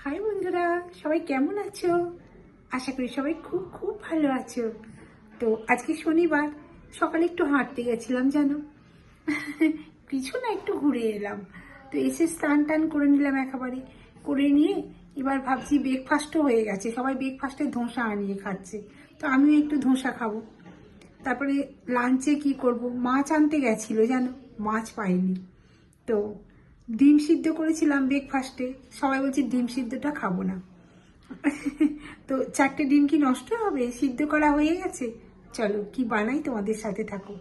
High বন্ধুরা, সবাই কেমন আছো? আশা করি সবাই খুব খুব ভালো আছো। তো আজকে শনিবার, সকালে একটু হাঁটতে গেছিলাম জানো। কিছু না, একটু ঘুরে এলাম। তো এসে স্নান টান করে নিলাম একেবারে। করে নিয়ে এবার ভাবছি ব্রেকফাস্টও হয়ে গেছে, সবাই ব্রেকফাস্টে ধোসা আনিয়ে খাচ্ছে, তো আমিও একটু ধোসা খাবো। তারপরে লাঞ্চে কি করব, মাছ আনতে গেছিলো জানো, মাছ পাইনি। তো ডিম সিদ্ধ করেছিলাম ব্রেকফাস্টে, সবাই বলছে ডিম সিদ্ধটা খাবো না। তো 4টে ডিম কি নষ্ট হবে? সিদ্ধ করা হয়ে গেছে। চলো কি বানাই, তোমাদের সাথে থাকো,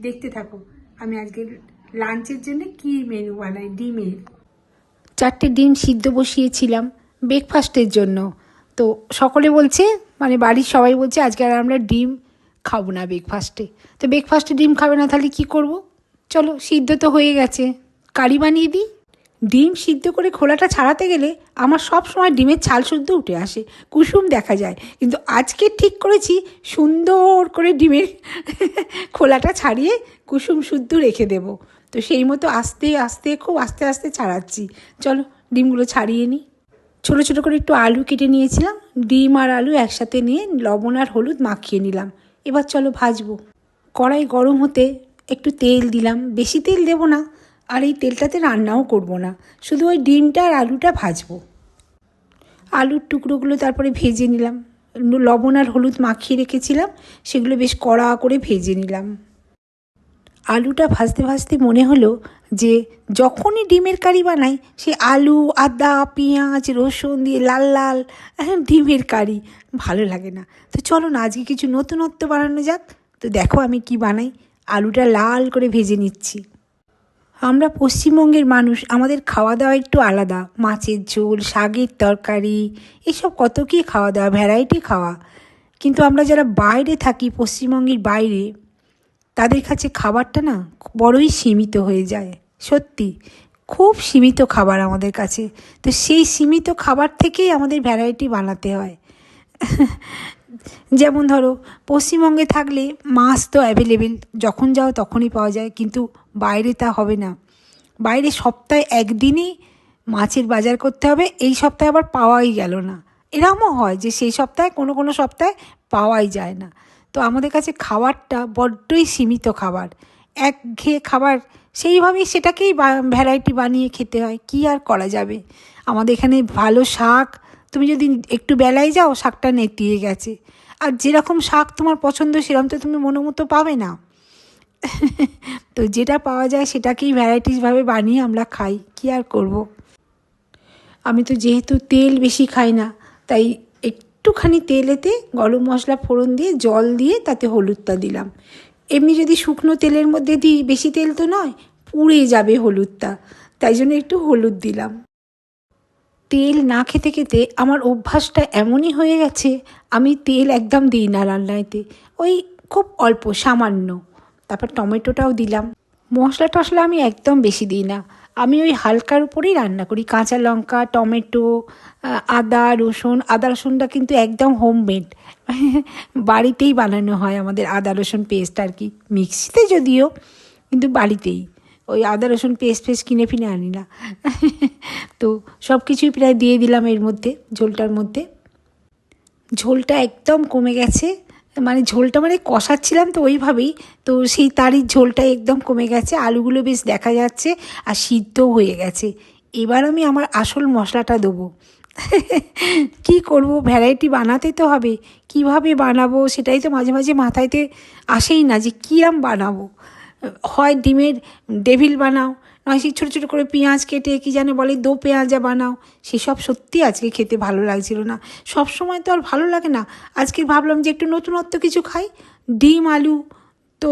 দেখতে থাকো আমি আজকে লাঞ্চের জন্য কি মেনু বানাই। ডিমের 4টে ডিম সিদ্ধ বসিয়েছিলাম ব্রেকফাস্টের জন্য। তো সকলে বলছে, মানে বাড়ির সবাই বলছে আজকে আর আমরা ডিম খাবো না ব্রেকফাস্টে। তো ব্রেকফাস্টে ডিম খাবে না, তাহলে কি করব? চলো, সিদ্ধ তো হয়ে গেছে, কারি বানিয়ে দিই। ডিম সিদ্ধ করে খোলাটা ছাড়াতে গেলে আমার সব সময় ডিমের ছাল শুদ্ধ উঠে আসে, কুসুম দেখা যায়। কিন্তু আজকে ঠিক করেছি সুন্দর করে ডিমের খোলাটা ছাড়িয়ে কুসুম শুদ্ধ রেখে দেব। তো সেই মতো আস্তে আস্তে, খুব আস্তে আস্তে ছাড়াচ্ছি। চলো ডিমগুলো ছাড়িয়ে নিই। ছোটো ছোটো করে একটু আলু কেটে নিয়েছিলাম, ডিম আর আলু একসাথে নিয়ে লবণ আর হলুদ মাখিয়ে নিলাম। এবার চলো ভাজবো। কড়াই গরম হতে একটু তেল দিলাম, বেশি তেল দেবো না, আর এই তেলটাতে রান্নাও করব না, শুধু ওই ডিমটা আর আলুটা ভাজবো। আলুর টুকরোগুলো তারপরে ভেজে নিলাম, লবণ আর হলুদ মাখিয়ে রেখেছিলাম, সেগুলো বেশ কড়া করে ভেজে নিলাম। আলুটা ভাজতে ভাজতে মনে হলো যে যখনই ডিমের কারি বানাই সে আলু, আদা, পেঁয়াজ, রসুন দিয়ে লাল লাল ডিমের কারি ভালো লাগে না। তো চলো না আজকে কিছু নতুনত্ব বানানো যাক। তো দেখো আমি কি বানাই। আলুটা লাল করে ভেজে নিচ্ছি। আমরা পশ্চিমবঙ্গের মানুষ, আমাদের খাওয়া দাওয়া একটু আলাদা। মাছের ঝোল, শাকের তরকারি, এসব কত কী খাওয়া দাওয়া, ভ্যারাইটি খাওয়া। কিন্তু আমরা যারা বাইরে থাকি, পশ্চিমবঙ্গের বাইরে, তাদের কাছে খাবারটা না বড়ই সীমিত হয়ে যায়। সত্যি খুব সীমিত খাবার আমাদের কাছে। তো সেই সীমিত খাবার থেকেই আমাদের ভ্যারাইটি বানাতে হয়। যেমন ধরো, পশ্চিমবঙ্গে থাকলে মাছ তো অ্যাভেলেবেল, যখন যাও তখনই পাওয়া যায়, কিন্তু বাইরে তা হবে না। বাইরে সপ্তাহে একদিনই মাছের বাজার করতে হবে, এই সপ্তাহে আবার পাওয়াই গেল না। এরকমও হয় যে সেই সপ্তাহে কোনো কোনো সপ্তাহে পাওয়াই যায় না। তো আমাদের কাছে খাবারটা বড্ডই সীমিত খাবার, একঘেয়ে খাবার। সেইভাবেই সেটাকেই ভ্যারাইটি বানিয়ে খেতে হয়, কী আর করা যাবে। আমাদের এখানে ভালো শাক, তুমি যদি একটু বেলায় যাও শাকটা নেতিয়ে গেছে। আর যেরকম শাক তোমার পছন্দ সেরকম তো তুমি মনোমতো পাবে না। তো যেটা পাওয়া যায় সেটাকেই ভ্যারাইটিসভাবে বানিয়ে আমরা খাই, কী আর করব। আমি তো যেহেতু তেল বেশি খাই না, তাই একটুখানি তেলেতে গরম মশলা ফোড়ন দিয়ে জল দিয়ে তাতে হলুদটা দিলাম। এমনি যদি শুকনো তেলের মধ্যে দিই, বেশি তেল তো নয়, পুড়ে যাবে হলুদটা, তাই জন্য একটু হলুদ দিলাম। তেল না খেতে খেতে আমার অভ্যাসটা এমনই হয়ে গেছে, আমি তেল একদম দিই না রান্নাতে, ওই খুব অল্প সামান্য। তারপর টমেটোটাও দিলাম। মশলা টশলা আমি একদম বেশি দিই না, আমি ওই হালকার উপরেই রান্না করি। কাঁচা লঙ্কা, টমেটো, আদা রসুন। আদা রসুনটা কিন্তু একদম হোমমেড, বাড়িতেই বানানো হয় আমাদের আদা রসুন পেস্ট আর কি, মিক্সিতে যদিও, কিন্তু বাড়িতেই। ওই আদা রসুন পেস্ট কিনে ফিনে আনি না। তো সব কিছুই প্রায় দিয়ে দিলাম এর মধ্যে, ঝোলটার মধ্যে। ঝোলটা একদম কমে গেছে, মানে ঝোলটা মানে কষাচ্ছিলাম তো ওইভাবেই, তো সেই তারই ঝোলটা একদম কমে গেছে, আলুগুলো বেশ দেখা যাচ্ছে আর সিদ্ধও হয়ে গেছে। এবার আমি আমার আসল মশলাটা দেবো। কী করব, ভ্যারাইটি বানাতে তো হবে, কিভাবে বানাবো সেটাই তো মাঝে মাঝে মাথায়তে আসেই না যে কীরকম বানাবো। হয় ডিমের ডেভিল বানাও, নয় সেই ছোটো ছোটো করে পেঁয়াজ কেটে কী যেন বলে দো পেঁয়াজা বানাও। সেসব সত্যি আজকে খেতে ভালো লাগছিল না, সব সময় তো আর ভালো লাগে না। আজকে ভাবলাম যে একটু নতুনত্ব কিছু খাই, ডিম আলু। তো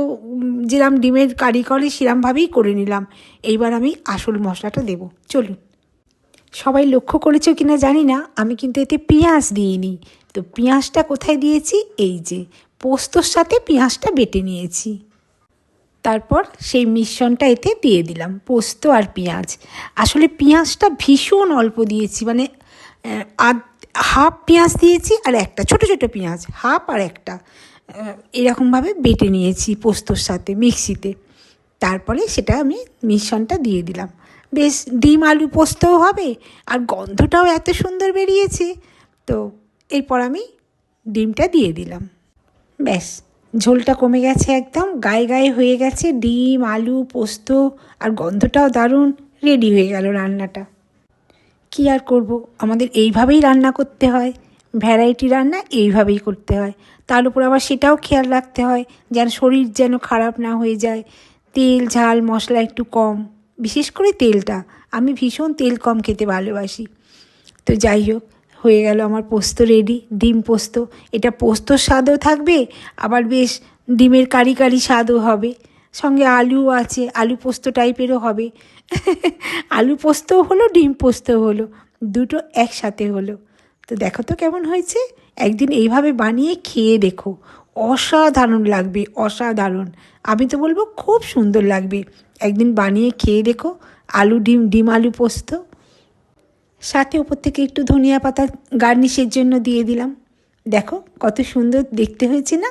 যেরকম ডিমের কারি করে সেরকমভাবেই করে নিলাম। এইবার আমি আসল মশলাটা দেবো, চলুন। সবাই লক্ষ্য করেছো কিনা জানি না, আমি কিন্তু এতে পেঁয়াজ দিইনি। তো পেঁয়াজটা কোথায় দিয়েছি, এই যে পোস্তর সাথে পেঁয়াজটা বেটে নিয়েছি। তারপর সেই মিশ্রণটা এতে দিয়ে দিলাম, পোস্ত আর পেঁয়াজ। আসলে পেঁয়াজটা ভীষণ অল্প দিয়েছি, মানে হাফ পেঁয়াজ দিয়েছি আর একটা ছোটো ছোটো পেঁয়াজ, হাফ আর একটা, এরকমভাবে বেটে নিয়েছি পোস্তর সাথে মিক্সিতে। তারপরে সেটা আমি মিশ্রণটা দিয়ে দিলাম, বেশ ডিম আলু পোস্তও হবে আর গন্ধটাও এত সুন্দর বেরিয়েছে। তো এরপর আমি ডিমটা দিয়ে দিলাম। ব্যাস, ঝোলটা কমে গেছে, একদম গায়ে গায়ে হয়ে গেছে, ডিম আলু পোস্ত আর গন্ধটাও দারুণ, রেডি হয়ে গেল রান্নাটা। কী আর করব, আমাদের এইভাবেই রান্না করতে হয়, ভ্যারাইটি রান্না এইভাবেই করতে হয়। তার উপর আবার সেটাও খেয়াল রাখতে হয় যেন শরীর যেন খারাপ না হয়ে যায়। তেল ঝাল মশলা একটু কম, বিশেষ করে তেলটা, আমি ভীষণ তেল কম খেতে ভালোবাসি। তো যাই হোক, হয়ে গেল আমার পোস্ত রেডি, ডিম পোস্ত। এটা পোস্তর স্বাদও থাকবে, আবার বেশ ডিমের কারি কারি স্বাদও হবে, সঙ্গে আলুও আছে, আলু পোস্ত টাইপেরও হবে। আলু পোস্তও হলো, ডিম পোস্তও হলো, দুটো একসাথে হলো। তো দেখো তো কেমন হয়েছে, একদিন এইভাবে বানিয়ে খেয়ে দেখো, অসাধারণ লাগবে, অসাধারণ। আমি তো বলবো খুব সুন্দর লাগবে, একদিন বানিয়ে খেয়ে দেখো। আলু ডিম, ডিম আলু পোস্ত, সাথে ওপর থেকে একটু ধনিয়া পাতা গার্নিশের জন্য দিয়ে দিলাম। দেখো কত সুন্দর দেখতে হয়েছে না,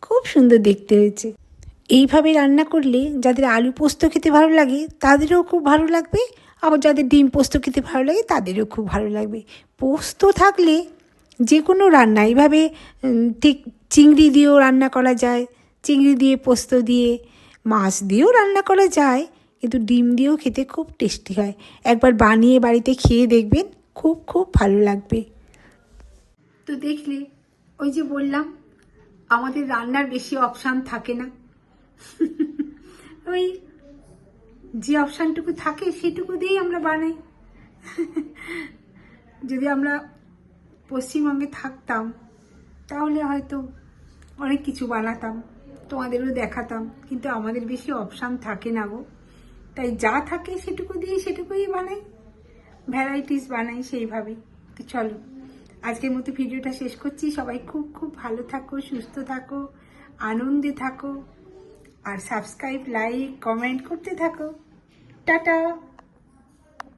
খুব সুন্দর দেখতে হয়েছে। এইভাবে রান্না করলে যাদের আলু পোস্ত খেতে ভালো লাগে তাদেরও খুব ভালো লাগবে, আবার যাদের ডিম পোস্ত খেতে ভালো লাগে তাদেরও খুব ভালো লাগবে। পোস্ত থাকলে যে কোনো রান্না এইভাবে ঠিক চিংড়ি দিয়েও রান্না করা যায়, চিংড়ি দিয়ে পোস্ত দিয়ে, মাছ দিয়েও রান্না করা যায়, কিন্তু ডিম দিয়েও খেতে খুব টেস্টি হয়। একবার বানিয়ে বাড়িতে খেয়ে দেখবেন, খুব খুব ভালো লাগবে। তো দেখলে, ওই যে বললাম আমাদের রান্নার বেশি অপশান থাকে না, ওই যে অপশানটুকু থাকে সেটুকু দিয়েই আমরা বানাই। যদি আমরা পশ্চিমবঙ্গে থাকতাম তাহলে হয়তো অনেক কিছু বানাতাম, তোমাদেরও দেখাতাম, কিন্তু আমাদের বেশি অপশান থাকে না গো। তাই যা থাকে সেটুকু দিয়ে সেটুকুই বানাই, ভ্যারাইটিস বানাই সেইভাবেই। তো চলো, আজকের মতো ভিডিওটা শেষ করছি। সবাই খুব খুব ভালো থাকো, সুস্থ থাকো, আনন্দে থাকো, আর সাবস্ক্রাইব লাইক কমেন্ট করতে থাকো। টাটা।